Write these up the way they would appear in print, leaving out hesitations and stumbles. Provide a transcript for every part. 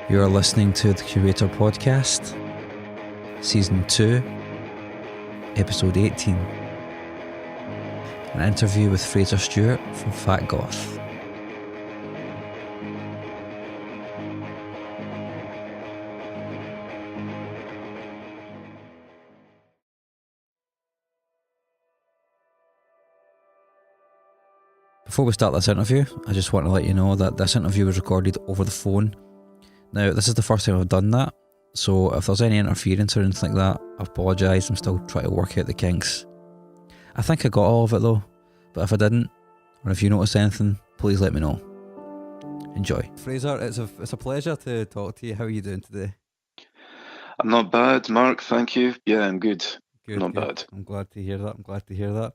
You are listening to the Curator Podcast, Season 2, Episode 18. An interview with Fraser Stewart from Fat Goth. Before we start this interview, I just want to let you know that this interview was recorded over the phone. Now, this is the first time I've done that, so if there's any interference or anything like that, I apologise. I'm still trying to work out the kinks. I think I got all of it though, but if I didn't, or if you notice anything, please let me know. Enjoy. Fraser, it's a pleasure to talk to you. How are you doing today? I'm not bad, Mark, thank you. Yeah, I'm good. Not bad. I'm glad to hear that.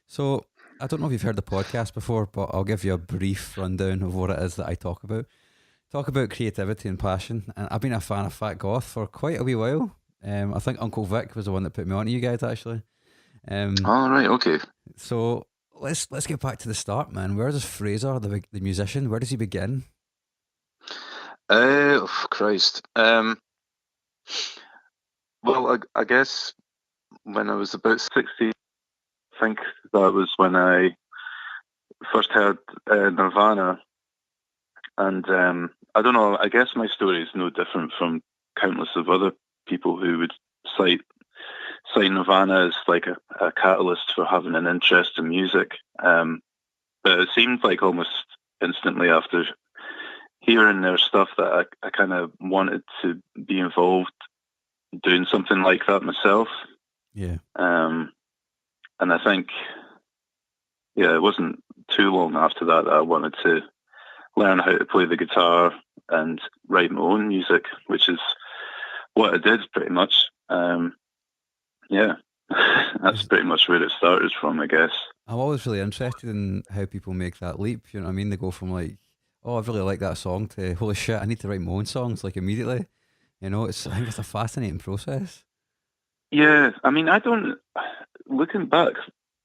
So, I don't know if you've heard the podcast before, but I'll give you a brief rundown of what it is that I talk about. Talk about creativity and passion, and I've been a fan of Fat Goth for quite a wee while. I think Uncle Vic was the one that put me on to you guys, actually. Right, okay. So let's get back to the start, man. Where does Fraser, the musician, where does he begin? Christ. Well, I guess when I was about 60, I think that was when I first heard Nirvana. And I don't know, I guess my story is no different from countless of other people who would cite Nirvana as like a catalyst for having an interest in music. But it seemed like almost instantly after hearing their stuff that I kind of wanted to be involved doing something like that myself. Yeah. And I think, it wasn't too long after that I wanted to learn how to play the guitar and write my own music, which is what I did pretty much. That's pretty much where it started from, I guess. I'm always really interested in how people make that leap. You know what I mean? They go from like, oh, I really like that song to, holy shit, I need to write my own songs like immediately. You know, I think it's a fascinating process. Yeah, I mean, looking back,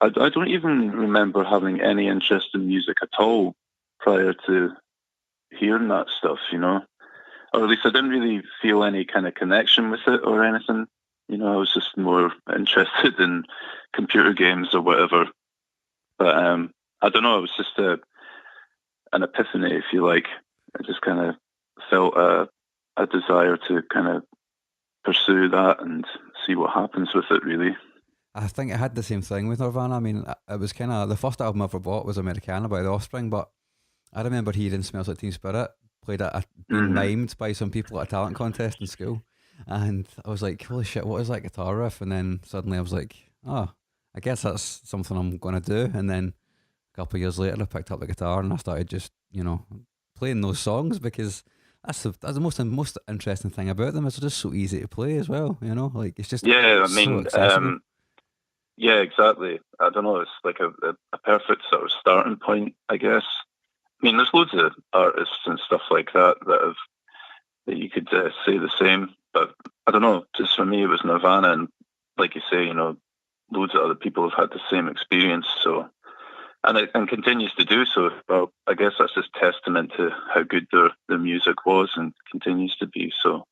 I don't even remember having any interest in music at all prior to hearing that stuff, you know, or at least I didn't really feel any kind of connection with it or anything. You know, I was just more interested in computer games or whatever. But I don't know, it was just an epiphany, if you like. I just kind of felt a desire to kind of pursue that and see what happens with it, really. I think I had the same thing with Nirvana. I mean, it was kind of, the first album I ever bought was Americana by The Offspring, but I remember hearing Smells Like Teen Spirit, played it, being mimed by some people at a talent contest in school, and I was like, holy shit, what is that guitar riff? And then suddenly I was like, oh, I guess that's something I'm going to do. And then a couple of years later I picked up the guitar and I started just, playing those songs, because that's the most interesting thing about them, is they're just so easy to play as well, like it's just so accessible. Yeah, exactly. I don't know, it's like a perfect sort of starting point, I guess. I mean, there's loads of artists and stuff like that that you could say the same, but I don't know, just for me it was Nirvana, and like you say, loads of other people have had the same experience, so and continues to do so. Well, I guess that's just testament to how good their music was and continues to be, so.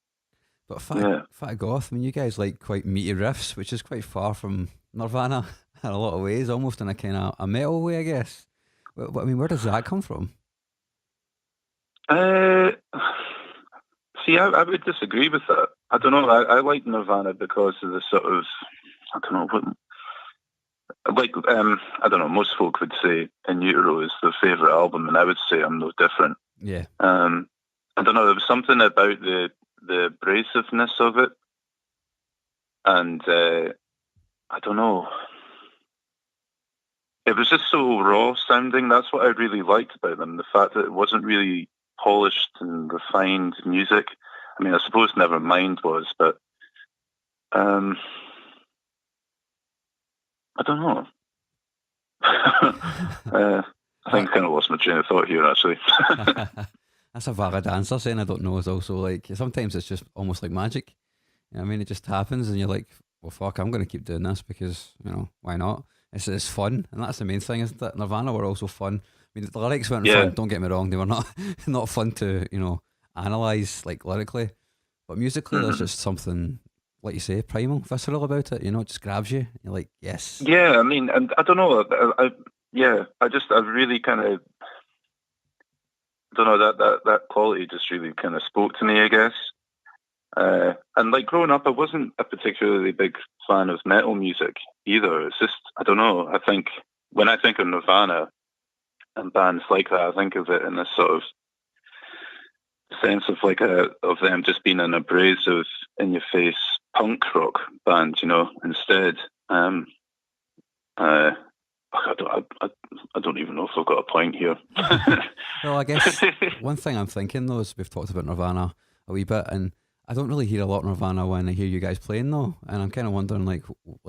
But Fat Goth, I mean, you guys like quite meaty riffs, which is quite far from Nirvana in a lot of ways, almost in a kind of a metal way, I guess. But I mean, where does that come from? See, I would disagree with that. I don't know. I like Nirvana because of the sort of, I don't know what, like, I don't know, most folk would say In Utero is their favourite album, and I would say I'm no different. Yeah. I don't know, there was something about the abrasiveness of it, and I don't know, it was just so raw sounding. That's what I really liked about them, the fact that it wasn't really polished and refined music. I mean, I suppose Nevermind was, but I don't know. I think I kind of lost my train of thought here, actually. That's a valid answer. Saying I don't know is also like, sometimes it's just almost like magic. You know what I mean? It just happens and you're like, well, fuck, I'm going to keep doing this because, why not? It's fun, and that's the main thing, isn't it? Nirvana were also fun. I mean, the lyrics weren't fun, don't get me wrong, they were not fun to, analyze like lyrically, but musically there's just something, like you say, primal, visceral about it. You know, it just grabs you. You're like, yes. Yeah, I mean, and I don't know. I really kind of, I don't know, that quality just really kind of spoke to me, I guess. And like growing up, I wasn't a particularly big fan of metal music either. It's just, I don't know. I think when I think of Nirvana and bands like that, I think of it in this sort of sense of like of them just being an abrasive, in your face punk rock band, you know, instead. I don't even know if I've got a point here. Well, I guess one thing I'm thinking though is we've talked about Nirvana a wee bit, and I don't really hear a lot of Nirvana when I hear you guys playing though, and I'm kind of wondering like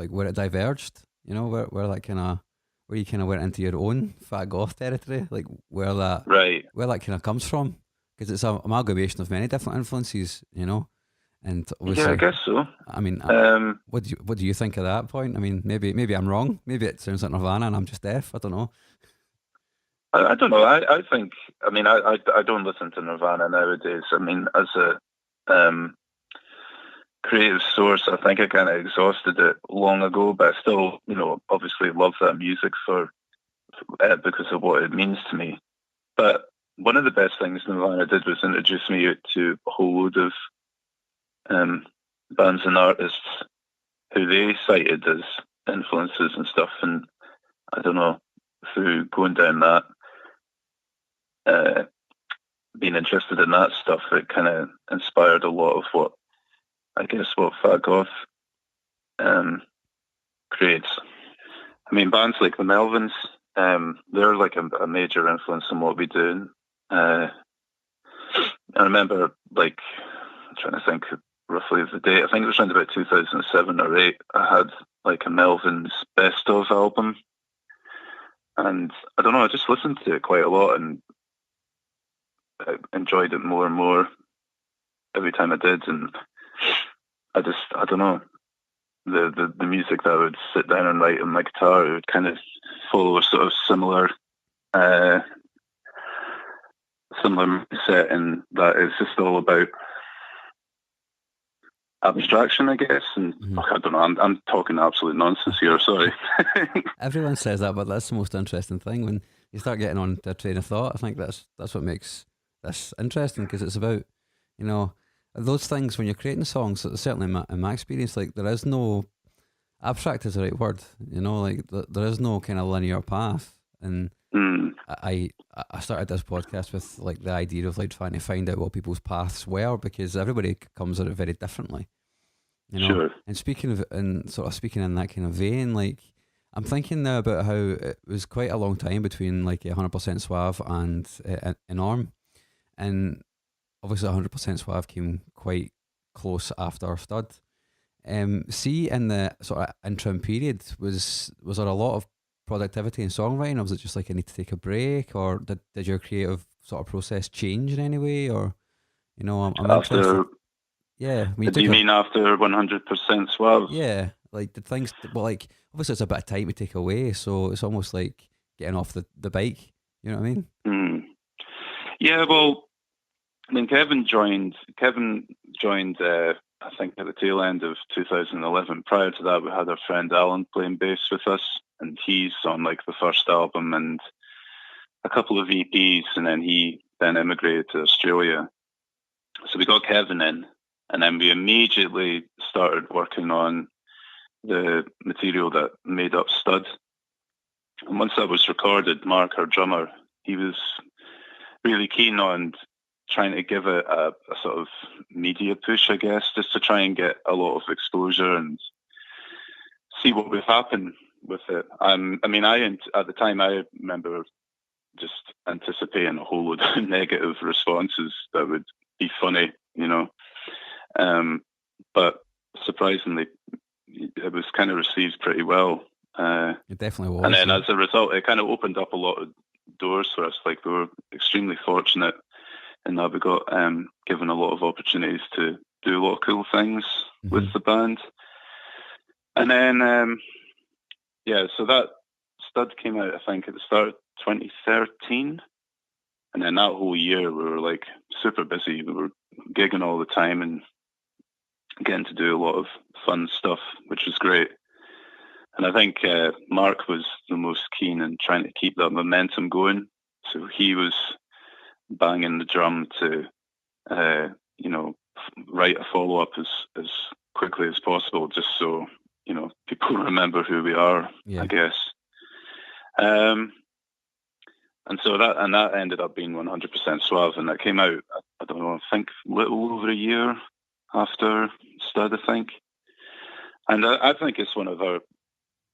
where it diverged, you know, where that kind of where you kind of went into your own fat goth territory, like where that kind of comes from, because it's an amalgamation of many different influences, you know. And obviously, yeah, I guess so. I mean, what do you think of that point? I mean, maybe I'm wrong. Maybe it sounds like Nirvana and I'm just deaf. I don't know. I don't know. I think. I mean, I don't listen to Nirvana nowadays. I mean, as a creative source, I think I kind of exhausted it long ago. But I still, you know, obviously love that music because of what it means to me. But one of the best things Nirvana did was introduce me to a whole load of bands and artists who they cited as influences and stuff, and I don't know, through going down that, being interested in that stuff, it kind of inspired a lot of what Fat Goth creates. I mean, bands like the Melvins, they're like a major influence in what we do. I remember, like, I'm trying to think roughly of the date. I think it was around about 2007 or 8. I had like a Melvins best of album, and I don't know, I just listened to it quite a lot, and I enjoyed it more and more every time I did. And I don't know, the music that I would sit down and write on my guitar, it would kind of follow a sort of similar set, and that it's just all about abstraction, I guess. And I don't know, I'm talking absolute nonsense here, sorry. Everyone says that, but that's the most interesting thing. When you start getting on to a train of thought, I think that's what makes this interesting, because it's about, you know, those things when you're creating songs. Certainly in my experience, like there is no, abstract is the right word, you know, like there is no kind of linear path. And I started this podcast with like the idea of like trying to find out what people's paths were, because everybody comes at it very differently, you know. Sure. And speaking in that kind of vein, like I'm thinking now about how it was quite a long time between like 100% Suave and Enorm, and obviously 100% Suave came quite close after Stud. See, in the sort of interim period, was there a lot of productivity and songwriting, or was it just like I need to take a break, or did your creative sort of process change in any way, or, you know, I'm after interested. Yeah, do you mean after 100% Suave? Yeah, like did things, well, like obviously it's a bit of time to take away, so it's almost like getting off the bike, you know what I mean? Yeah, well, I mean, Kevin joined I think at the tail end of 2011. Prior to that, we had our friend Alan playing bass with us, and he's on like the first album and a couple of EPs, and then he emigrated to Australia. So we got Kevin in, and then we immediately started working on the material that made up Stud. And once that was recorded, Mark, our drummer, he was really keen on trying to give it a sort of media push, I guess, just to try and get a lot of exposure and see what would happen with it. I mean, at the time, I remember just anticipating a whole load of negative responses that would be funny, you know. But surprisingly, it was kind of received pretty well. It definitely was. And then as a result, it kind of opened up a lot of doors for us. Like, we were extremely fortunate in that we got given a lot of opportunities to do a lot of cool things with the band. And then, so that Stud came out, I think, at the start of 2013. And then that whole year, we were like super busy. We were gigging all the time and getting to do a lot of fun stuff, which was great. And I think Mark was the most keen in trying to keep that momentum going. So he was banging the drum to, write a follow-up as quickly as possible, just so, people remember who we are, I guess. And so that ended up being 100% Suave, and that came out, I don't know, I think a little over a year after Stud, I think. And I think it's one of our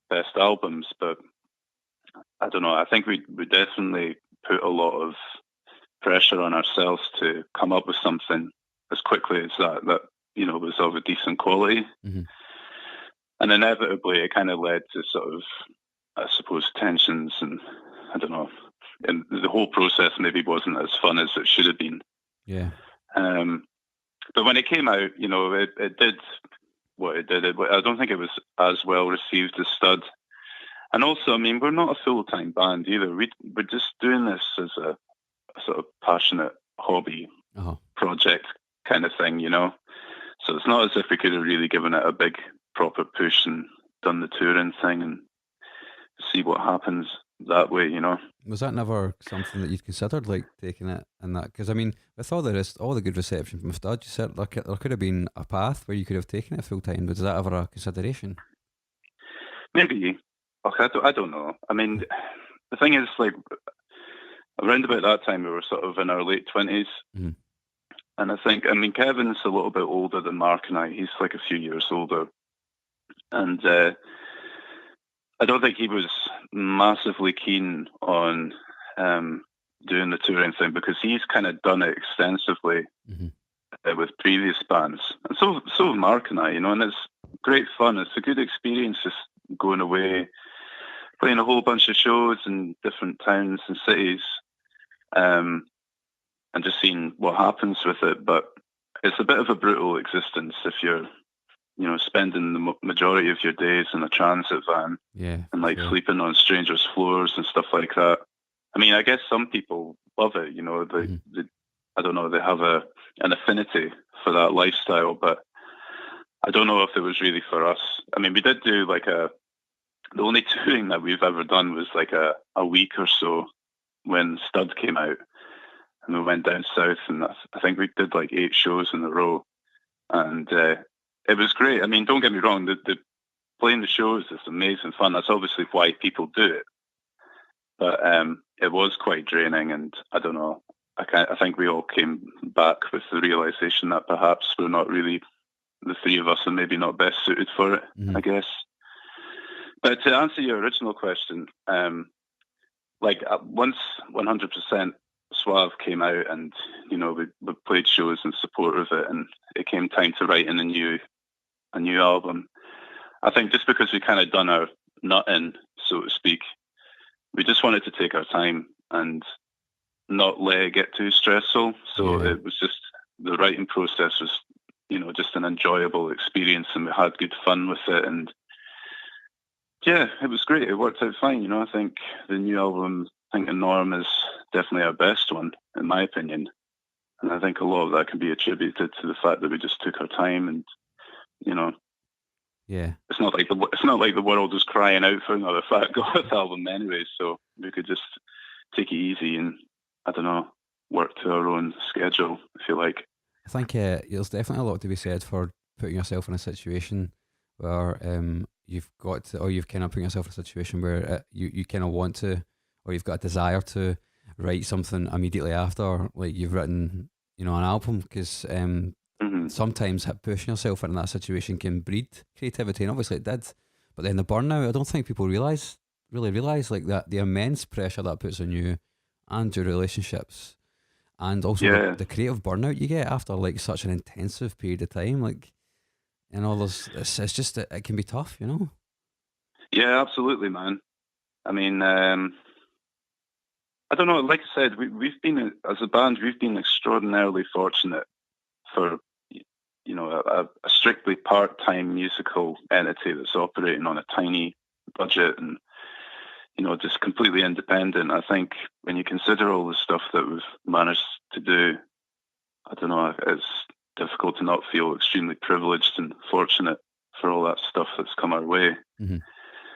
best albums, but I don't know, I think we definitely put a lot of pressure on ourselves to come up with something as quickly as that was of a decent quality. Mm-hmm. And inevitably it kind of led to sort of, I suppose, tensions, and I don't know, and the whole process maybe wasn't as fun as it should have been. Yeah. But when it came out, it did what it did. I don't think it was as well received as Stud. And also, I mean, we're not a full-time band either. We're just doing this as a sort of passionate hobby project kind of thing, So it's not as if we could have really given it a big proper push and done the touring thing and see what happens that way, Was that never something that you'd considered, like taking it and that? Because I mean, with all the good reception from Stud, you said there could have been a path where you could have taken it full time. Was that ever a consideration? Maybe. I don't know. I mean, the thing is, like, around about that time, we were sort of in our late 20s. Mm-hmm. And I think, Kevin's a little bit older than Mark and I. He's like a few years older. And I don't think he was massively keen on doing the touring thing, because he's kind of done it extensively with previous bands. And so have Mark and I, and it's great fun. It's a good experience just going away, playing a whole bunch of shows in different towns and cities, and just seeing what happens with it. But it's a bit of a brutal existence if you're, spending the majority of your days in a transit van, and sleeping on strangers' floors and stuff like that. I mean, I guess some people love it, they I don't know, they have an affinity for that lifestyle, but I don't know if it was really for us. I mean, we did do the only touring that we've ever done was like a week or so when Stud came out, and we went down south, and I think we did like 8 shows in a row, and it was great. I mean, don't get me wrong, the playing the shows is amazing fun. That's obviously why people do it, but it was quite draining, and I don't know, I think we all came back with the realization that perhaps we're not really, the three of us are maybe not best suited for it, I guess. But to answer your original question, once 100% Suave came out, and we played shows in support of it, and it came time to write in a new album, I think just because we kind of done our nut in, so to speak, we just wanted to take our time and not let it get too stressful. So it was just, the writing process was, just an enjoyable experience, and we had good fun with it, and yeah, it was great. It worked out fine. I think the new album, I think Norm, is definitely our best one, in my opinion. And I think a lot of that can be attributed to the fact that we just took our time, and it's not like the world was crying out for another Fat Goth album anyway. So we could just take it easy and, I don't know, work to our own schedule, if you like. I think there's definitely a lot to be said for putting yourself in a situation where you've kind of put yourself in a situation where you kind of want to, or you've got a desire to write something immediately after, like you've written, an album, because sometimes pushing yourself into that situation can breed creativity, and obviously it did. But then the burnout, I don't think people really realize like that, the immense pressure that puts on you and your relationships, and also the creative burnout you get after like such an intensive period of time, like. It's just, it can be tough, Yeah, absolutely, man. I mean, I don't know. Like I said, we've been, as a band, we've been extraordinarily fortunate for, a strictly part-time musical entity that's operating on a tiny budget, and just completely independent. I think when you consider all the stuff that we've managed to do, I don't know, it's difficult to not feel extremely privileged and fortunate for all that stuff that's come our way. Mm-hmm.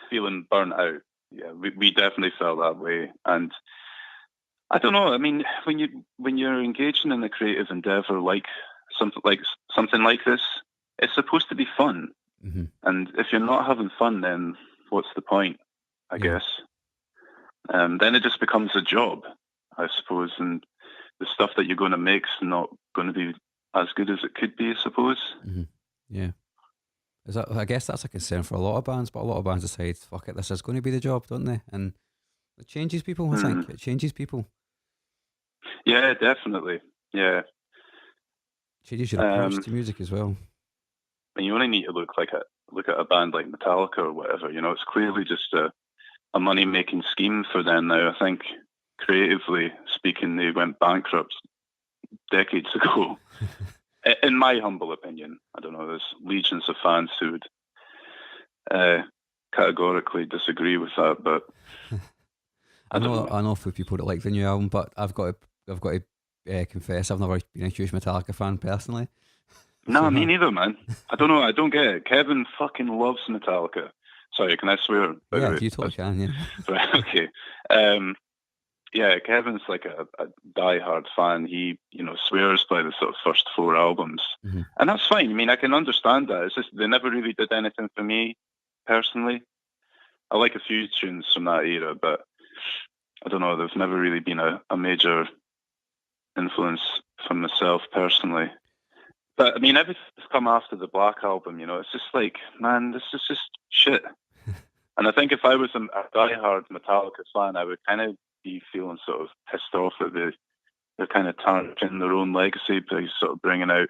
Feeling burnt out. Yeah, we definitely felt that way. And I don't know, I mean, when you're engaging in a creative endeavor like something like this, it's supposed to be fun. Mm-hmm. And if you're not having fun, then what's the point, I guess? Then it just becomes a job, I suppose, and the stuff that you're going to make's not going to be as good as it could be, I suppose. Mm-hmm. Yeah. I guess that's a concern for a lot of bands, but a lot of bands decide, fuck it, this is going to be the job, don't they? And it changes people, I think. It changes people. Yeah, definitely. Yeah. Changes your approach to music as well. And you only need to look at a band like Metallica or whatever. It's clearly just a money-making scheme for them now. I think, creatively speaking, they went bankrupt decades ago. In my humble opinion. I don't know, there's legions of fans who would categorically disagree with that, but I know a few people that like the new album, but I've got to confess, I've never been a huge Metallica fan personally. No, me neither, man. I don't know. I don't get it. Kevin fucking loves Metallica. Sorry, can I swear? Yeah, you totally can, yeah. Right, okay. Yeah, Kevin's like a die-hard fan. He, swears by the sort of first 4 albums. Mm-hmm. And that's fine. I mean, I can understand that. It's just they never really did anything for me, personally. I like a few tunes from that era, but I don't know, they've never really been a major influence for myself, personally. But, I mean, everything's come after the Black Album, it's just like, man, this is just shit. And I think if I was a die-hard Metallica fan, I would kind of be feeling sort of pissed off that they're kind of tarnishing their own legacy by sort of bringing out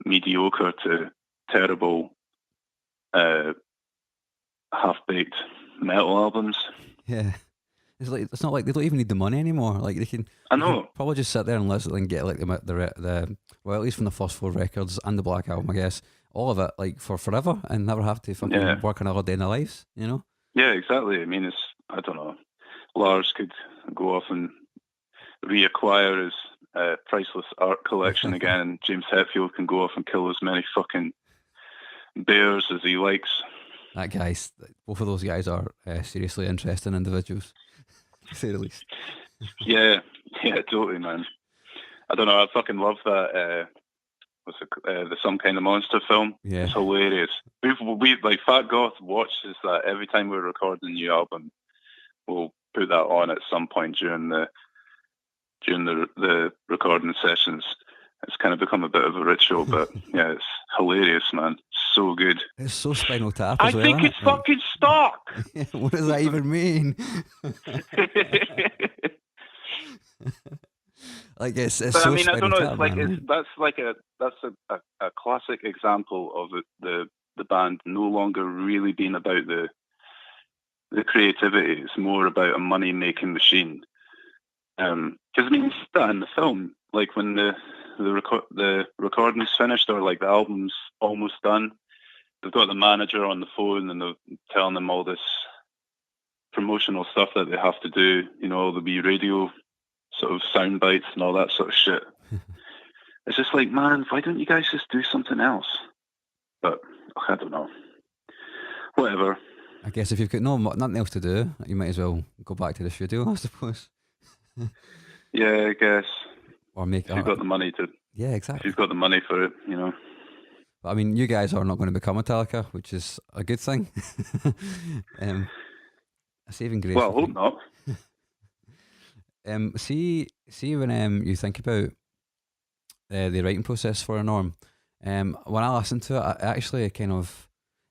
mediocre to terrible half-baked metal albums. Yeah. It's not like they don't even need the money anymore. Like they can probably just sit there and listen and get like the well, at least from the first 4 records and the Black Album, I guess, all of it like for forever and never have to fucking work another day in their lives, Yeah, exactly. I mean, I don't know. Lars could go off and reacquire his priceless art collection again, and James Hetfield can go off and kill as many fucking bears as he likes. Both of those guys are seriously interesting individuals, to say the least. Yeah, totally, man. I don't know. I fucking love that. The Some Kind of Monster film. Yeah, it's hilarious. We like Fat Goth watches that every time we're recording a new album. We'll put that on at some point during the recording sessions. It's kind of become a bit of a ritual, but yeah, it's hilarious, man. So good. It's so Spinal Tap I as well. think it's fucking stock. What does that even mean? Like it's but so I mean, I don't know. It's like that's a classic example of the band no longer really being about the creativity. It's more about a money making machine. Because I mean, it's that in the film, like when the recording's finished or like the album's almost done, they've got the manager on the phone and they're telling them all this promotional stuff that they have to do. There'll be radio sort of sound bites and all that sort of shit. It's just like, man, why don't you guys just do something else? But I don't know. Whatever. I guess if you've got nothing else to do, you might as well go back to the studio, I suppose. Yeah, I guess. Or make if you've got the money to. Yeah, exactly. If you've got the money for it, But I mean, you guys are not going to become Metallica, which is a good thing. A saving grace. Well, I hope not. See when you think about the writing process for a Norm. When I listened to it,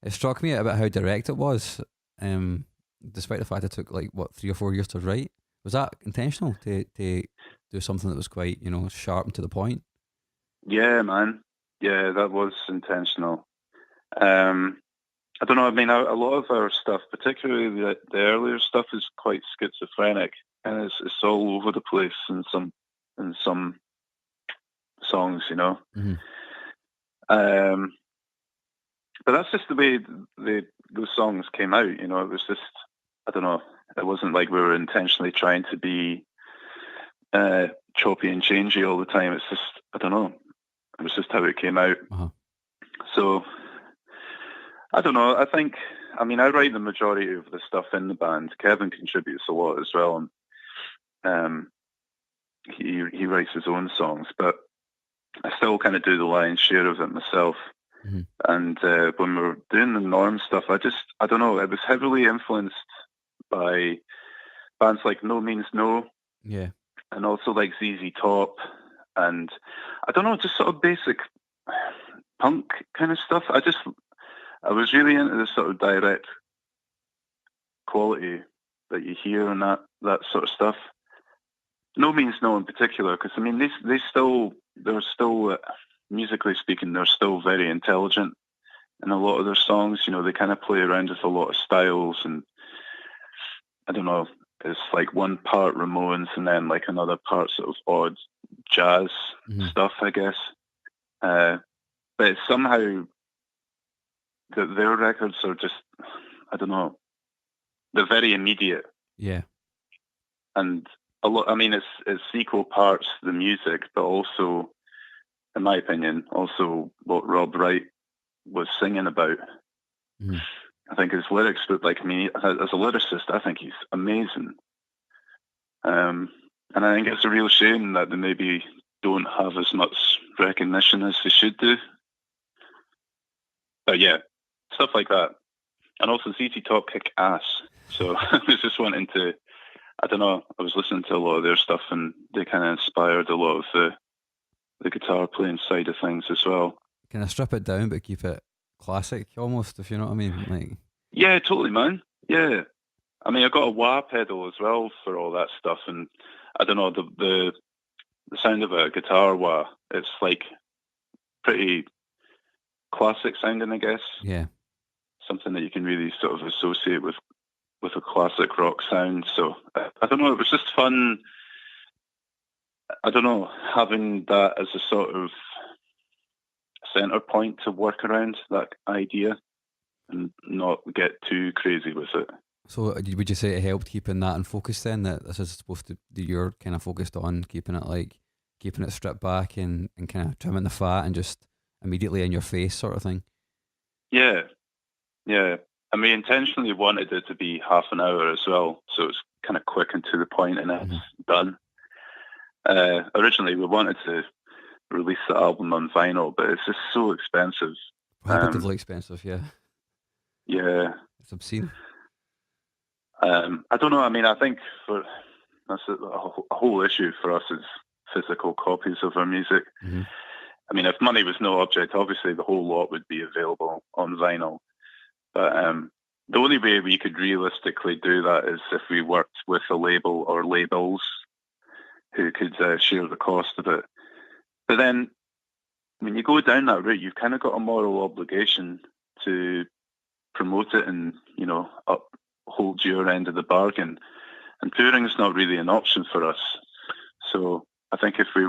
it struck me about how direct it was. Despite the fact it took 3 or 4 years to write. Was that intentional to do something that was quite sharp and to the point? Yeah, man. Yeah, that was intentional. I don't know. I mean, a lot of our stuff, particularly the earlier stuff, is quite schizophrenic, and it's all over the place in some songs, Mm-hmm. But that's just the way those songs came out. It was just, I don't know. It wasn't like we were intentionally trying to be choppy and changey all the time. It's just, I don't know. It was just how it came out. Uh-huh. So, I don't know. I write the majority of the stuff in the band. Kevin contributes a lot as well. And he writes his own songs, but I still kind of do the lion's share of it myself. Mm-hmm. And when we were doing the Norm stuff, I don't know, it was heavily influenced by bands like No Means No. Yeah. And also like ZZ Top. And I don't know, just sort of basic punk kind of stuff. I was really into this sort of direct quality that you hear and that sort of stuff. No Means No in particular, because I mean, they're still musically speaking, they're still very intelligent in a lot of their songs. You know, they kind of play around with a lot of styles, and I don't know, it's like one part Ramones and then like another part sort of odd jazz stuff, I guess. But it's somehow that their records are just, I don't know, they're very immediate. Yeah. And a lot, I mean, it's equal parts the music, but also, in my opinion, also what Rob Wright was singing about. Mm. I think his lyrics, but like me, as a lyricist, I think he's amazing. And I think it's a real shame that they maybe don't have as much recognition as they should do. But yeah, stuff like that. And also ZZ Top kick ass. So I was just wanting to, I don't know, I was listening to a lot of their stuff and they kind of inspired a lot of the guitar playing side of things as well. Can I strip it down but keep it classic almost, if you know what I mean? Like, yeah, totally, man. Yeah. I mean, I got a wah pedal as well for all that stuff, and I don't know, the sound of a guitar wah, it's like pretty classic sounding, I guess. Yeah. Something that you can really sort of associate with a classic rock sound. So I don't know, it was just fun. I don't know, having that as a sort of center point to work around, that idea, and not get too crazy with it. So would you say it helped keeping that in focus then, that this is supposed to, that you're kind of focused on keeping it stripped back and kind of trimming the fat and just immediately in your face sort of thing? Yeah. And we intentionally wanted it to be half an hour as well, so it's kind of quick and to the point, and it's done. Originally, we wanted to release the album on vinyl, but it's just so expensive. Prohibitively expensive, yeah. Yeah. It's obscene. I don't know. I mean, I think that's a whole issue for us is physical copies of our music. Mm-hmm. I mean, if money was no object, obviously the whole lot would be available on vinyl. But the only way we could realistically do that is if we worked with a label or labels who could share the cost of it. But then, when you go down that route, you've kind of got a moral obligation to promote it and, you know, uphold your end of the bargain. And touring is not really an option for us. So I think if we,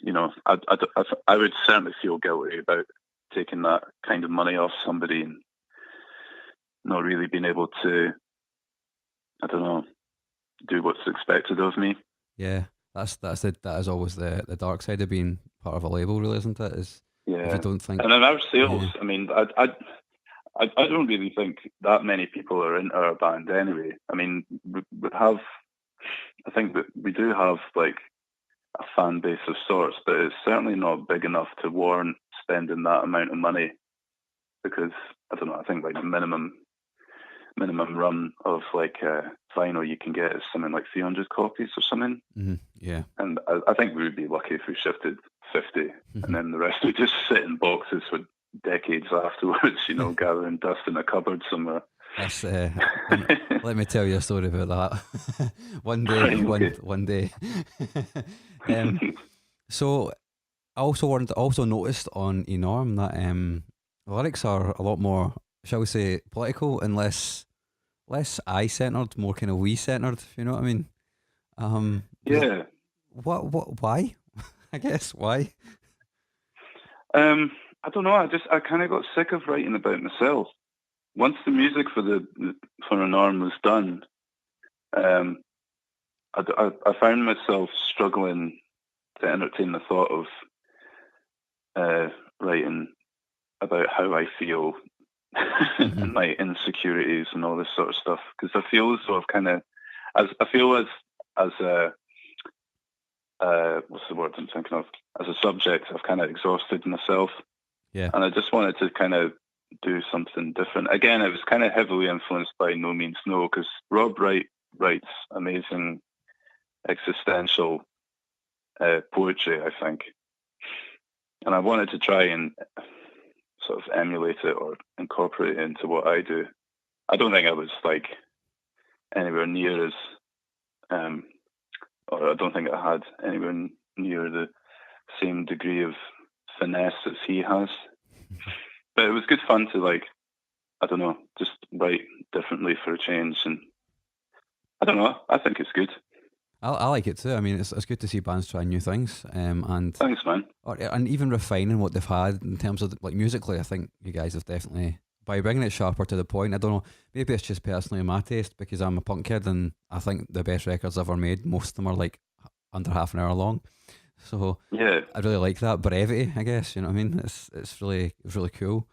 you know, I would certainly feel guilty about taking that kind of money off somebody and not really being able to, I don't know, do what's expected of me. Yeah, that is always the dark side of being part of a label, really, isn't it? Is if you don't think. And in our sales, I mean, I don't really think that many people are into our band anyway. I mean, I think that we do have like a fan base of sorts, but it's certainly not big enough to warrant spending that amount of money, because I don't know, I think like the minimum run of like vinyl you can get is something like 300 copies or something. Mm-hmm. Yeah. And I think we would be lucky if we shifted 50 and then the rest would just sit in boxes for decades afterwards, you know, gathering dust in a cupboard somewhere. That's let me tell you a story about that. One day. So I also noticed on Enorm that the lyrics are a lot more, shall we say, political and less I-centered, more kind of we-centered, if you know what I mean. Yeah. Why? I guess why? I don't know. I kind of got sick of writing about myself. Once the music for Enorm was done, I found myself struggling to entertain the thought of writing about how I feel and my insecurities and all this sort of stuff, because I feel as though I've kind of, as a what's the word I'm thinking of? As a subject, I've kind of exhausted myself. Yeah. And I just wanted to kind of do something different. Again, it was kind of heavily influenced by No Means No, because Rob writes amazing existential poetry, I think. And I wanted to try and sort of emulate it or incorporate it into what I do. I don't think I was like anywhere near as, or I don't think I had anywhere near the same degree of finesse as he has. But it was good fun to, like, I don't know, just write differently for a change. And I don't know, I think it's good. I like it too. I mean, it's good to see bands try new things, and thanks, man. And even refining what they've had in terms of like musically. I think you guys have definitely, by bringing it sharper to the point. I don't know, maybe it's just personally my taste because I'm a punk kid, and I think the best records ever made, most of them are like under half an hour long. So yeah, I really like that brevity, I guess. You know what I mean? It's really cool.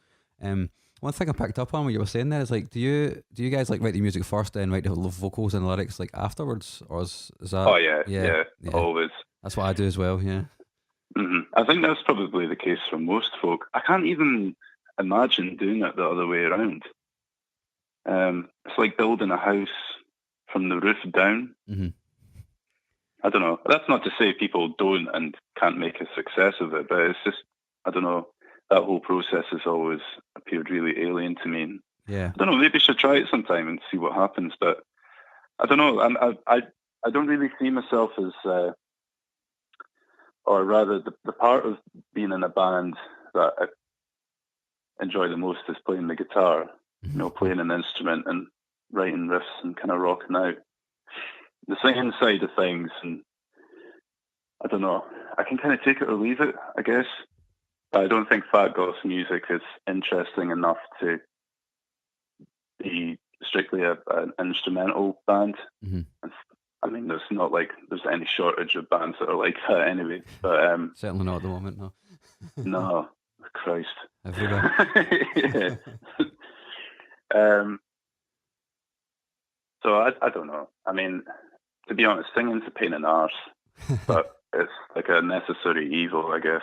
One thing I picked up on what you were saying there is like, do you guys like write the music first, then write the vocals and lyrics like afterwards, or is that? Oh yeah, always. That's what I do as well. Yeah. Mm-hmm. I think that's probably the case for most folk. I can't even imagine doing it the other way around. It's like building a house from the roof down. Mm-hmm. I don't know. That's not to say people don't and can't make a success of it, but it's just, I don't know. That whole process has always appeared really alien to me. And yeah. I don't know. Maybe I should try it sometime and see what happens. But I don't know. I don't really see myself as, or rather, the part of being in a band that I enjoy the most is playing the guitar. Mm-hmm. You know, playing an instrument and writing riffs and kind of rocking out. The singing side of things, and I don't know. I can kind of take it or leave it, I guess. I don't think Fat Goth's music is interesting enough to be strictly an instrumental band. Mm-hmm. I mean, there's not like there's any shortage of bands that are like that anyway. But certainly not at the moment, no. No, Christ. Everywhere. So I don't know. I mean, to be honest, singing's a pain in the arse, but it's like a necessary evil, I guess.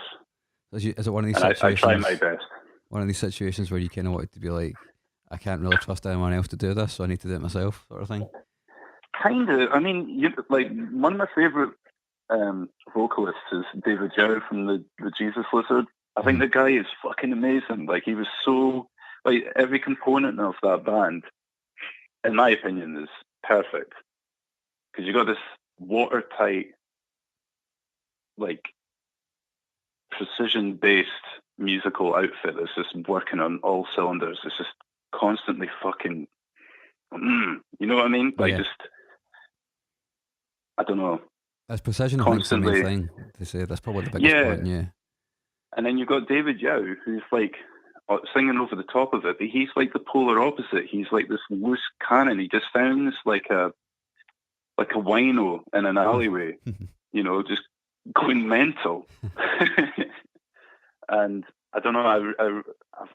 Is it one of these situations? I try my best. One of these situations where you kind of want to be like, I can't really trust anyone else to do this, so I need to do it myself, sort of thing. Kind of. I mean, like one of my favorite vocalists is David Yow from the Jesus Lizard. I think the guy is fucking amazing. Like he was so like every component of that band, in my opinion, is perfect because you got this watertight, like precision-based musical outfit that's just working on all cylinders. It's just constantly fucking, you know what I mean? Like just, I don't know. That's precision. I think the main thing to say. That's probably the biggest point. Yeah. And then you've got David Yow, who's like singing over the top of it, but he's like the polar opposite. He's like this loose cannon. He just sounds like a wino in an alleyway, you know, just going mental. And I don't know,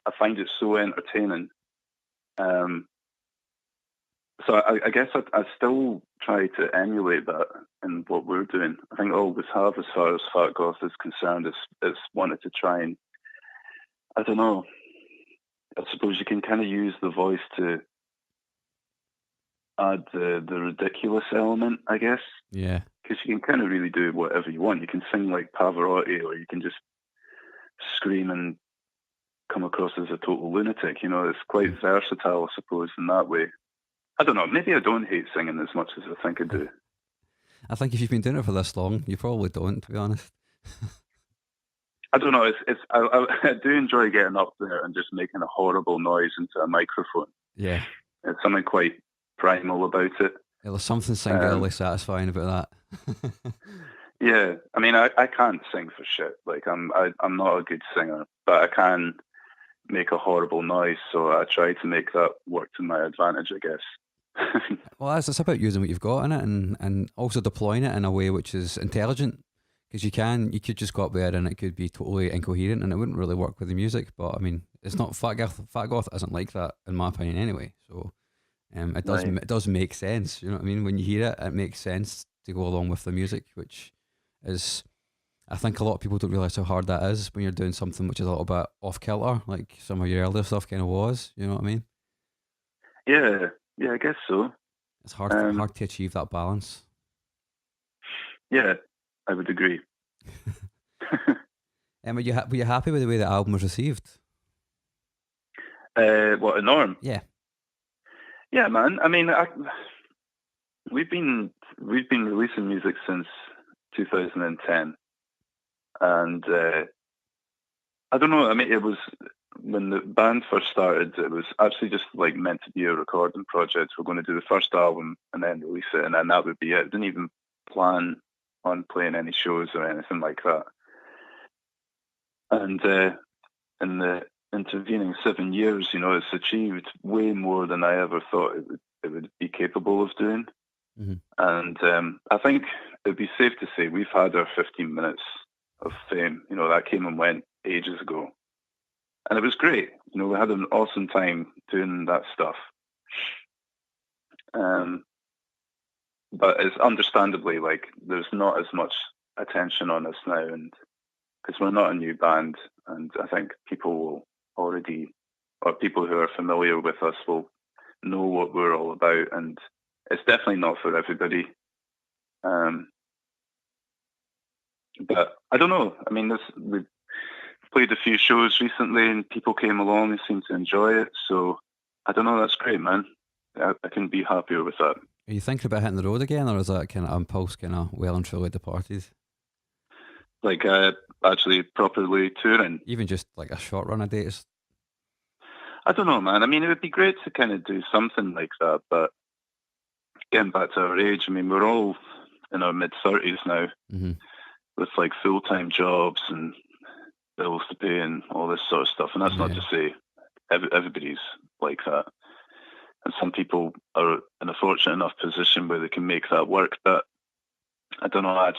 I find it so entertaining. So I guess I still try to emulate that in what we're doing. I think I always have, as far as Fat Goth is concerned, is wanted to try and, I don't know, I suppose you can kind of use the voice to add the ridiculous element, I guess. Yeah. Because you can kind of really do whatever you want. You can sing like Pavarotti, or you can just scream and come across as a total lunatic. You know, it's quite versatile, I suppose, in that way. I don't know. Maybe I don't hate singing as much as I think I do. I think if you've been doing it for this long, you probably don't, to be honest. I don't know. I do enjoy getting up there and just making a horrible noise into a microphone. Yeah. It's something quite primal about it. Yeah, there's something singularly satisfying about that. Yeah. I mean, I can't sing for shit. Like, I'm not a good singer, but I can make a horrible noise, so I try to make that work to my advantage, I guess. Well, it's about using what you've got in it, and also deploying it in a way which is intelligent. Because you could just go up there and it could be totally incoherent and it wouldn't really work with the music. But I mean, it's not Fat Goth. Fat Goth isn't like that in my opinion, anyway. So, Right. it does make sense. You know what I mean? When you hear it, it makes sense to go along with the music, which is, I think a lot of people don't realize how hard that is when you're doing something which is a little bit off kilter, like some of your earlier stuff kind of was. You know what I mean? Yeah, yeah, I guess so. It's Um, hard to achieve that balance. yeah, I would agree. Were you happy with the way the album was received? What a norm. Yeah. Yeah, man. I mean, we've been releasing music since 2010, and I don't know. I mean, it was when the band first started. It was actually just like meant to be a recording project. We're going to do the first album and then release it, and then that would be it. Didn't even plan on playing any shows or anything like that. And in the intervening 7 years, it's achieved way more than I ever thought it would be capable of doing. Mm-hmm. And I think it'd be safe to say we've had our 15 minutes of fame. That came and went ages ago. And it was great. We had an awesome time doing that stuff. But it's understandably like there's not as much attention on us now, and because we're not a new band, and I think people will already, or people who are familiar with us will know what we're all about, and it's definitely not for everybody. But I don't know. I mean, we've played a few shows recently, and people came along and seemed to enjoy it. So I don't know. That's great, man. I couldn't be happier with that. Are you thinking about hitting the road again, or is that kind of impulse kind of well and truly departed? Like actually properly touring. Even just like a short run of dates? I don't know, man. I mean, it would be great to kind of do something like that, but getting back to our age, I mean, we're all in our mid-30s now, mm-hmm. with like full-time jobs and bills to pay and all this sort of stuff. And that's not to say everybody's like that. And some people are in a fortunate enough position where they can make that work. But I don't know. I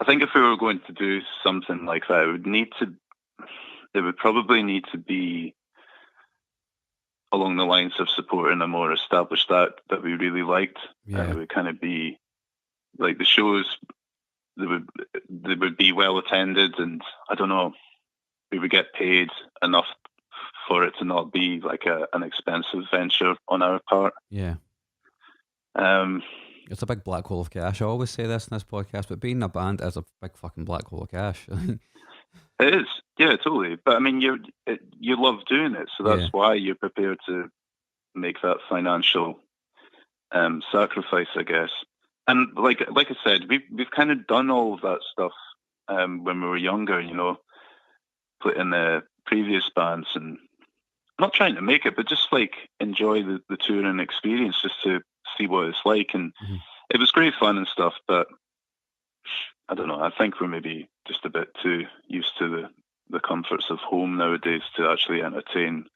think if we were going to do something like that, it would probably need to be along the lines of supporting a more established act that we really liked. Yeah. And it would kind of be like the shows, they would be well attended, and I don't know, we would get paid enough for it to not be like an expensive venture on our part. Yeah. It's a big black hole of cash. I always say this in this podcast, but being a band is a big fucking black hole of cash. It is, yeah, totally. But I mean, you love doing it, so that's why you're prepared to make that financial sacrifice, I guess. And like I said, we've kind of done all of that stuff when we were younger, put in the previous bands, and not trying to make it, but just like enjoy the touring experience, just to see what it's like. And it was great fun and stuff, but I don't know. I think we're maybe just a bit too used to the comforts of home nowadays to actually entertain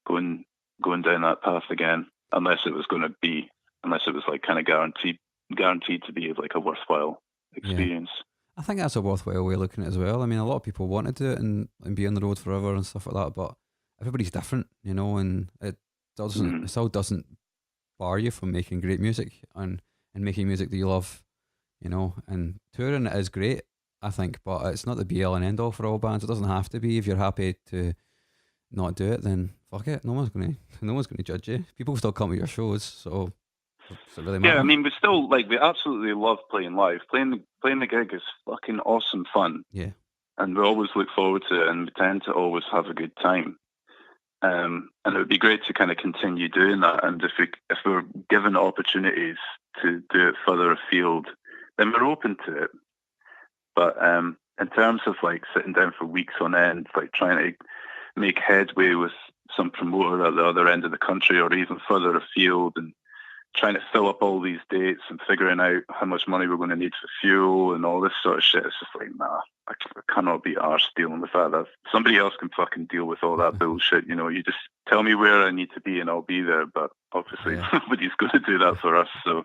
going down that path again, unless it was like kind of guaranteed to be like a worthwhile experience. Yeah. I think that's a worthwhile way of looking at it as well. I mean, a lot of people want to do it and be on the road forever and stuff like that, but everybody's different, and it still doesn't bar you from making great music and making music that you love, and touring it is great, I think, but it's not the be all and end all for all bands. It doesn't have to be. If you're happy to not do it, then fuck it. No one's gonna judge you. People still come to your shows, so does it really matter? Yeah, I mean, we absolutely love playing live. Playing the gig is fucking awesome fun. Yeah. And we always look forward to it, and we tend to always have a good time. And it would be great to kind of continue doing that. And if we're given opportunities to do it further afield, then we're open to it. But in terms of like sitting down for weeks on end, like trying to make headway with some promoter at the other end of the country or even further afield and trying to fill up all these dates and figuring out how much money we're going to need for fuel and all this sort of shit. It's just like, nah, I cannot be arsed dealing with that. Somebody else can fucking deal with all that bullshit. You know, you just tell me where I need to be and I'll be there. But obviously nobody's going to do that for us. So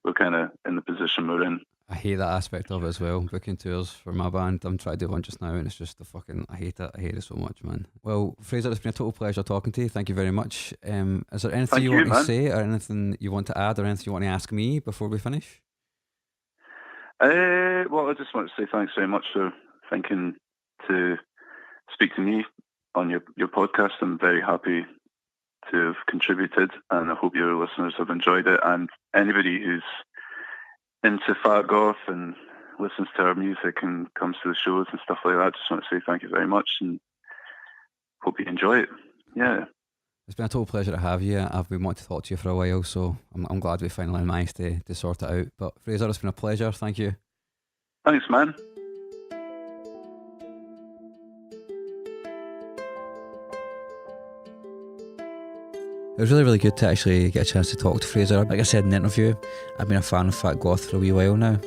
we're kind of in the position we're in. I hate that aspect of it as well, booking tours for my band. I'm trying to do one just now and it's just I hate it. I hate it so much, man. Well, Fraser, it's been a total pleasure talking to you. Thank you very much. Is there anything you want to say or anything you want to add or anything you want to ask me before we finish? Well, I just want to say thanks very much for thinking to speak to me on your podcast. I'm very happy to have contributed and I hope your listeners have enjoyed it. And anybody who's into Fat Goth and listens to our music and comes to the shows and stuff like that, I just want to say thank you very much and hope you enjoy it. Yeah. It's been a total pleasure to have you. I've been wanting to talk to you for a while, so I'm glad we finally managed to sort it out. But Fraser, it's been a pleasure. Thank you. Thanks, man. It was really, really good to actually get a chance to talk to Fraser. Like I said in the interview, I've been a fan of Fat Goth for a wee while now,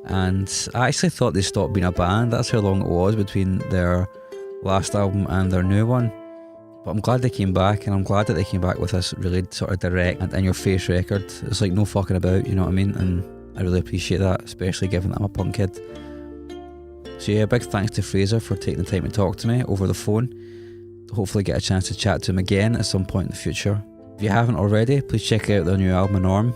and I actually thought they stopped being a band. That's how long it was between their last album and their new one. But I'm glad they came back, and I'm glad that they came back with this really sort of direct and in-your-face record. It's like no fucking about, you know what I mean? And I really appreciate that, especially given that I'm a punk kid. So yeah, big thanks to Fraser for taking the time to talk to me over the phone. Hopefully get a chance to chat to him again at some point in the future. If you haven't already, please check out their new album, Norm.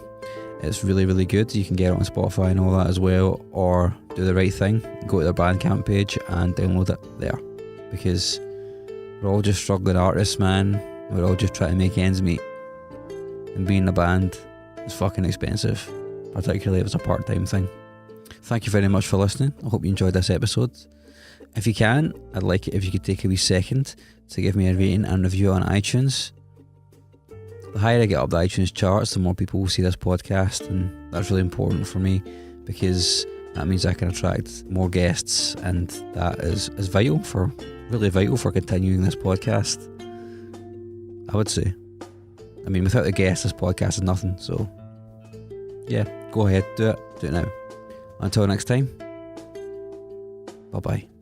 It's really, really good. You can get it on Spotify and all that as well, or do the right thing, go to their Bandcamp page and download it there. Because we're all just struggling artists, man. We're all just trying to make ends meet. And being in a band is fucking expensive, particularly if it's a part-time thing. Thank you very much for listening. I hope you enjoyed this episode. If you can, I'd like it if you could take a wee second to give me a rating and review on iTunes. The higher I get up the iTunes charts, the more people will see this podcast, and that's really important for me because that means I can attract more guests, and that is really vital for continuing this podcast, I would say. I mean, without the guests, this podcast is nothing, so yeah, go ahead, do it now. Until next time, bye bye.